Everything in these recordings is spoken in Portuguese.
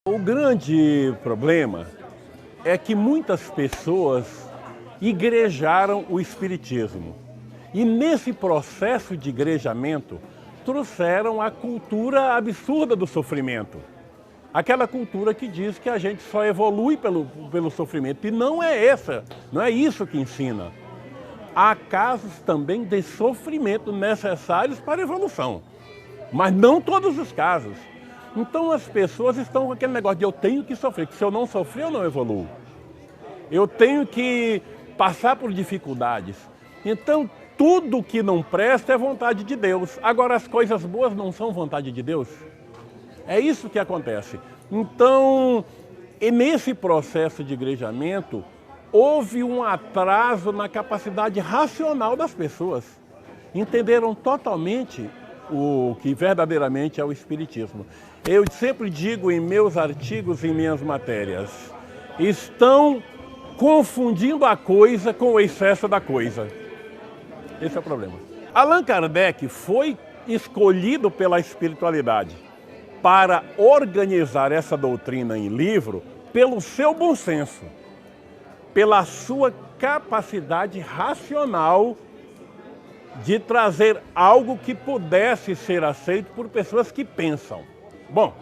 O grande problema é que muitas pessoas igrejaram o espiritismo. E nesse processo de igrejamento, trouxeram a cultura absurda do sofrimento. Aquela cultura que diz que a gente só evolui pelo sofrimento. E não é isso que ensina. Há casos também de sofrimento necessários para a evolução. Mas não todos os casos. Então as pessoas estão com aquele negócio de eu tenho que sofrer, que se eu não sofrer eu não evoluo. Eu tenho que passar por dificuldades. Então tudo que não presta é vontade de Deus. Agora as coisas boas não são vontade de Deus? É isso que acontece. Então, nesse processo de igrejamento, houve um atraso na capacidade racional das pessoas. Entenderam totalmente o que verdadeiramente é o espiritismo. Eu sempre digo em meus artigos e em minhas matérias, estão confundindo a coisa com o excesso da coisa. Esse é o problema. Allan Kardec foi escolhido pela espiritualidade para organizar essa doutrina em livro pelo seu bom senso, pela sua capacidade racional de trazer algo que pudesse ser aceito por pessoas que pensam. Bom,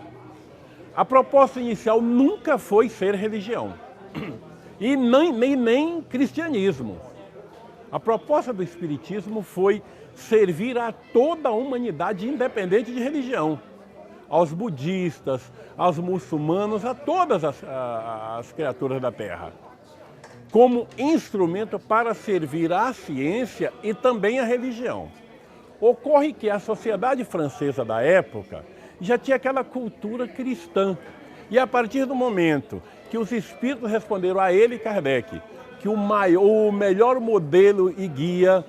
a proposta inicial nunca foi ser religião e nem cristianismo. A proposta do espiritismo foi servir a toda a humanidade, independente de religião. Aos budistas, aos muçulmanos, a todas as criaturas da Terra. Como instrumento para servir à ciência e também à religião. Ocorre que a sociedade francesa da época já tinha aquela cultura cristã. E a partir do momento que os espíritos responderam a ele, Kardec, que o melhor modelo e guia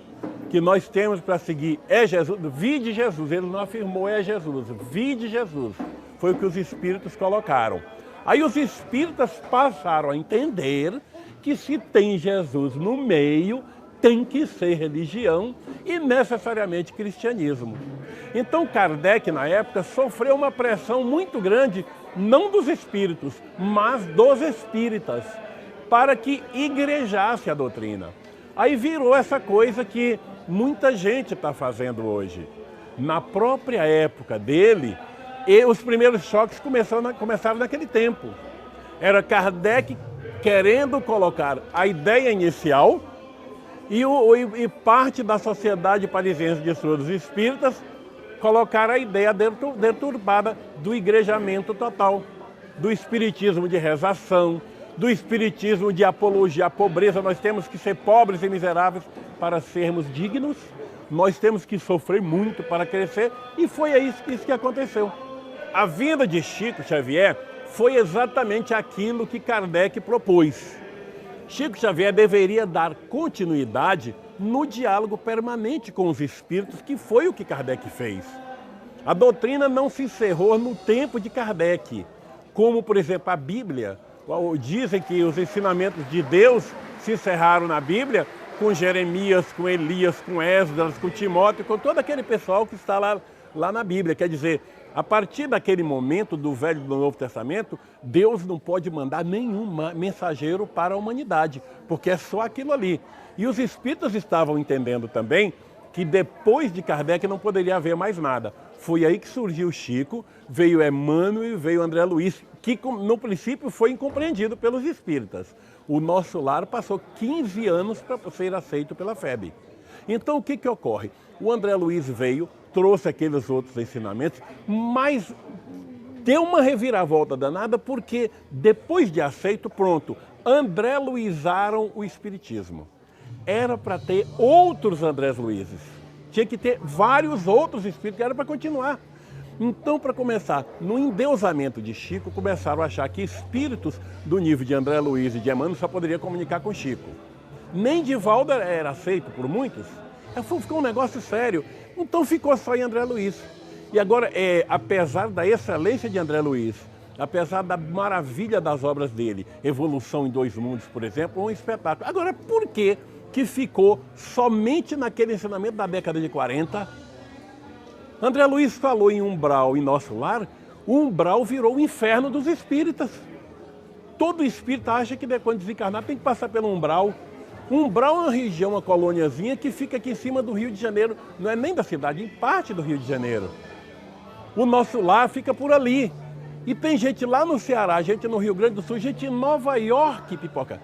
que nós temos para seguir é Jesus, vide Jesus, ele não afirmou é Jesus, vide Jesus, foi o que os espíritos colocaram. Aí os espíritas passaram a entender que se tem Jesus no meio, tem que ser religião e necessariamente cristianismo. Então Kardec, na época, sofreu uma pressão muito grande, não dos espíritos, mas dos espíritas, para que igrejasse a doutrina. Aí virou essa coisa que muita gente está fazendo hoje. Na própria época dele, os primeiros choques começaram naquele tempo. Era Kardec querendo colocar a ideia inicial e parte da sociedade parisiense de estudos espíritas colocar a ideia deturpada do igrejamento total, do espiritismo de rezação, do espiritismo de apologia à pobreza. Nós temos que ser pobres e miseráveis para sermos dignos, nós temos que sofrer muito para crescer, e foi isso que aconteceu. A vinda de Chico Xavier foi exatamente aquilo que Kardec propôs. Chico Xavier deveria dar continuidade no diálogo permanente com os espíritos, que foi o que Kardec fez. A doutrina não se encerrou no tempo de Kardec, como, por exemplo, a Bíblia. Dizem que os ensinamentos de Deus se encerraram na Bíblia com Jeremias, com Elias, com Esdras, com Timóteo, com todo aquele pessoal que está lá na Bíblia. Quer dizer, a partir daquele momento do Velho e do Novo Testamento, Deus não pode mandar nenhum mensageiro para a humanidade, porque é só aquilo ali. E os espíritas estavam entendendo também que depois de Kardec não poderia haver mais nada. Foi aí que surgiu Chico, veio Emmanuel e veio André Luiz, que no princípio foi incompreendido pelos espíritas. O Nosso Lar passou 15 anos para ser aceito pela FEB. Então o que ocorre? O André Luiz veio, trouxe aqueles outros ensinamentos, mas deu uma reviravolta danada, porque depois de aceito, pronto, André Luizaram o espiritismo. Era para ter outros Andrés Luizes. Tinha que ter vários outros espíritos, que era para continuar. Então, para começar, no endeusamento de Chico, começaram a achar que espíritos do nível de André Luiz e de Emmanuel só poderiam comunicar com Chico. Nem Divaldo era aceito por muitos. Ficou um negócio sério. Então ficou só em André Luiz. E agora, apesar da excelência de André Luiz, apesar da maravilha das obras dele, Evolução em Dois Mundos, por exemplo, um espetáculo. Agora, por que ficou somente naquele ensinamento da década de 40? André Luiz falou em umbral em Nosso Lar O umbral virou o inferno dos espíritas. Todo espírita acha que quando desencarnar tem que passar pelo umbral. O umbral é uma região, uma colôniazinha que fica aqui em cima do Rio de Janeiro. Não é nem da cidade, em parte do Rio de Janeiro. O nosso lar fica por ali. E tem gente lá no Ceará, gente no Rio Grande do Sul, gente em Nova York, Pipoca,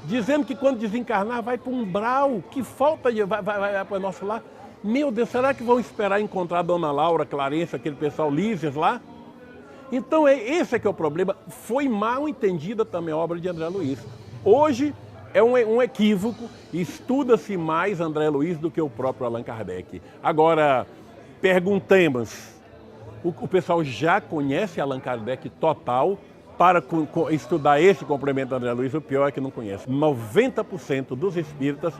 dizendo que quando desencarnar vai para o umbral, que falta de... vai para o nosso lar. Meu Deus, será que vão esperar encontrar a Dona Laura, Clarence, aquele pessoal Lízias lá? Então esse é que é o problema. Foi mal entendida também a obra de André Luiz. Hoje é um equívoco, estuda-se mais André Luiz do que o próprio Allan Kardec. Agora, perguntemos, o pessoal já conhece Allan Kardec total para estudar esse complemento de André Luiz? O pior é que não conhece. 90% dos espíritas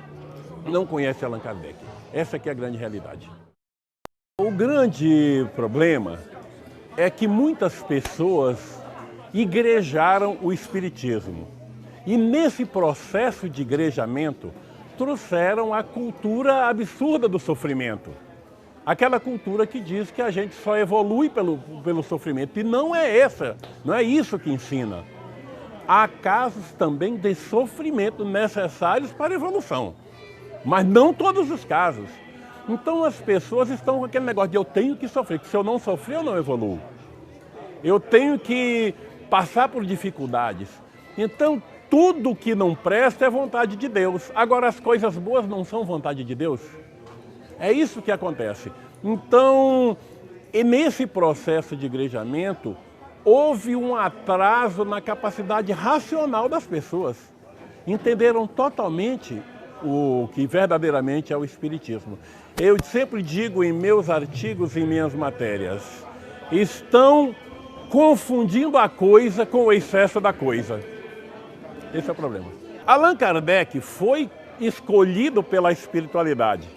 não conhecem Allan Kardec. Essa aqui é a grande realidade. O grande problema é que muitas pessoas igrejaram o espiritismo. E nesse processo de igrejamento, trouxeram a cultura absurda do sofrimento. Aquela cultura que diz que a gente só evolui pelo sofrimento. E não é essa, não é isso que ensina. Há casos também de sofrimento necessários para a evolução. Mas não todos os casos. Então as pessoas estão com aquele negócio de eu tenho que sofrer, que se eu não sofrer eu não evoluo. Eu tenho que passar por dificuldades. Então tudo que não presta é vontade de Deus. Agora as coisas boas não são vontade de Deus? É isso que acontece. Então, nesse processo de igrejamento, houve um atraso na capacidade racional das pessoas. Entenderam totalmente o que verdadeiramente é o espiritismo. Eu sempre digo em meus artigos e em minhas matérias, estão confundindo a coisa com o excesso da coisa. Esse é o problema. Allan Kardec foi escolhido pela espiritualidade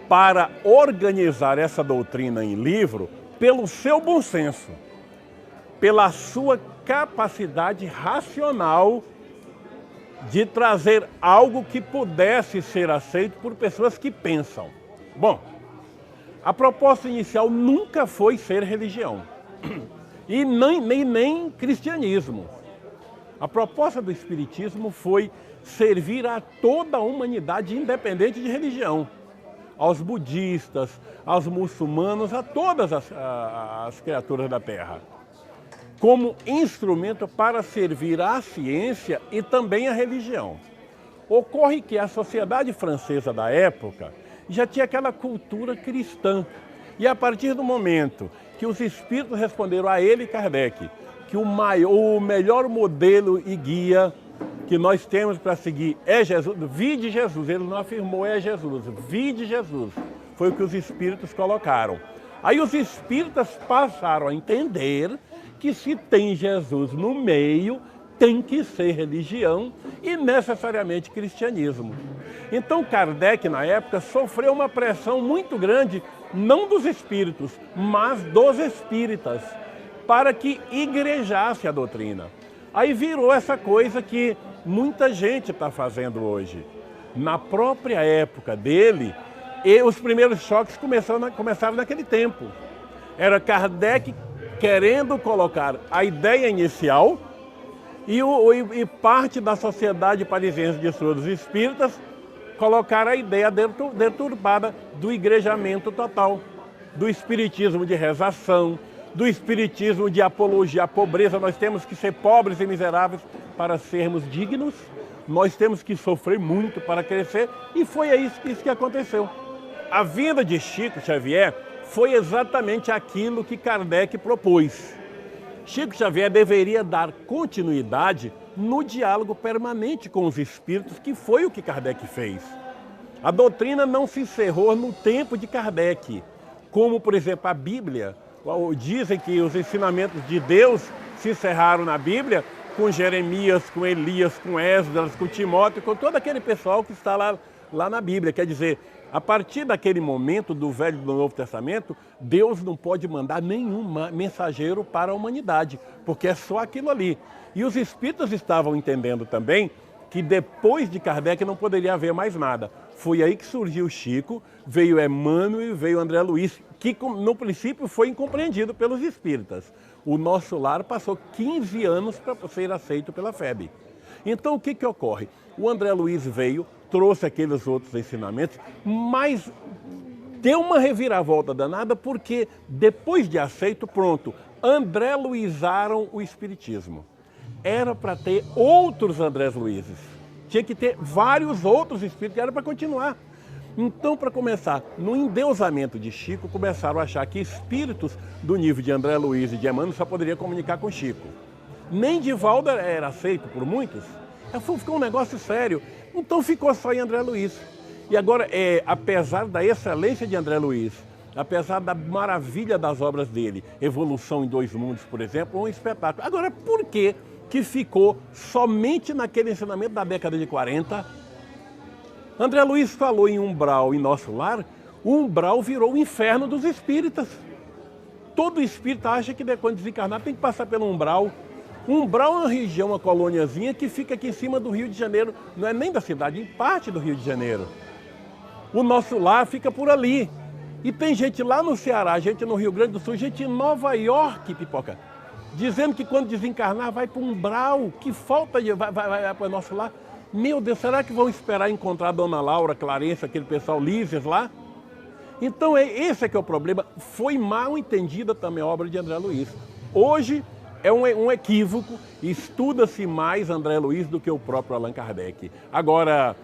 para organizar essa doutrina em livro pelo seu bom senso, pela sua capacidade racional de trazer algo que pudesse ser aceito por pessoas que pensam. Bom, a proposta inicial nunca foi ser religião e nem cristianismo. A proposta do espiritismo foi servir a toda a humanidade, independente de religião. Aos budistas, aos muçulmanos, a todas as criaturas da Terra. Como instrumento para servir à ciência e também à religião. Ocorre que a sociedade francesa da época já tinha aquela cultura cristã. E a partir do momento que os espíritos responderam a ele, Kardec, que o melhor modelo e guia que nós temos para seguir é Jesus, vide Jesus, ele não afirmou é Jesus, vide Jesus, foi o que os espíritos colocaram. Aí os espíritas passaram a entender que se tem Jesus no meio, tem que ser religião e necessariamente cristianismo. Então Kardec, na época, sofreu uma pressão muito grande, não dos espíritos, mas dos espíritas, para que igrejasse a doutrina. Aí virou essa coisa que muita gente está fazendo hoje. Na própria época dele, os primeiros choques começaram naquele tempo. Era Kardec querendo colocar a ideia inicial e parte da sociedade parisiense de estudos espíritas colocar a ideia deturpada do igrejamento total, do espiritismo de rezação, do espiritismo de apologia à pobreza. Nós temos que ser pobres e miseráveis para sermos dignos, nós temos que sofrer muito para crescer, e foi isso que aconteceu. A vinda de Chico Xavier foi exatamente aquilo que Kardec propôs. Chico Xavier deveria dar continuidade no diálogo permanente com os espíritos, que foi o que Kardec fez. A doutrina não se encerrou no tempo de Kardec, como, por exemplo, a Bíblia. Dizem que os ensinamentos de Deus se encerraram na Bíblia com Jeremias, com Elias, com Esdras, com Timóteo, com todo aquele pessoal que está lá na Bíblia. Quer dizer, a partir daquele momento do Velho e do Novo Testamento, Deus não pode mandar nenhum mensageiro para a humanidade, porque é só aquilo ali. E os espíritas estavam entendendo também que depois de Kardec não poderia haver mais nada. Foi aí que surgiu Chico, veio Emmanuel e veio André Luiz, que no princípio foi incompreendido pelos espíritas. O Nosso Lar passou 15 anos para ser aceito pela FEB. Então o que ocorre? O André Luiz veio, trouxe aqueles outros ensinamentos, mas deu uma reviravolta danada porque depois de aceito, pronto, André Luizaram o Espiritismo. Era para ter outros Andrés Luizes. Tinha que ter vários outros espíritos, era para continuar. Então, para começar, no endeusamento de Chico, começaram a achar que espíritos do nível de André Luiz e de Emmanuel só poderiam comunicar com Chico. Nem Divaldo era aceito por muitos. Ficou um negócio sério. Então ficou só em André Luiz. E agora, apesar da excelência de André Luiz, apesar da maravilha das obras dele, Evolução em Dois Mundos, por exemplo, é um espetáculo. Agora, por que ficou somente naquele ensinamento da década de 40? André Luiz falou em umbral em Nosso Lar, o umbral virou o inferno dos espíritas. Todo espírita acha que quando desencarnar tem que passar pelo umbral. O umbral é uma região, uma colôniazinha que fica aqui em cima do Rio de Janeiro, não é nem da cidade, em parte do Rio de Janeiro. O Nosso Lar fica por ali. E tem gente lá no Ceará, gente no Rio Grande do Sul, gente em Nova York, Pipoca, dizendo que quando desencarnar vai para o umbral, que falta de vai para o Nosso Lar. Meu Deus, será que vão esperar encontrar a Dona Laura, Clarence, aquele pessoal Lízias lá? Então esse é que é o problema. Foi mal entendida também a obra de André Luiz. Hoje é um equívoco, estuda-se mais André Luiz do que o próprio Allan Kardec. Agora,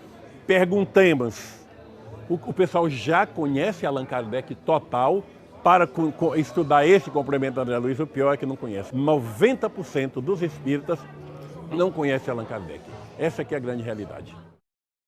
perguntemos, o pessoal já conhece Allan Kardec total para estudar esse complemento de André Luiz? O pior é que não conhece. 90% dos espíritas não conhecem Allan Kardec. Essa aqui é a grande realidade.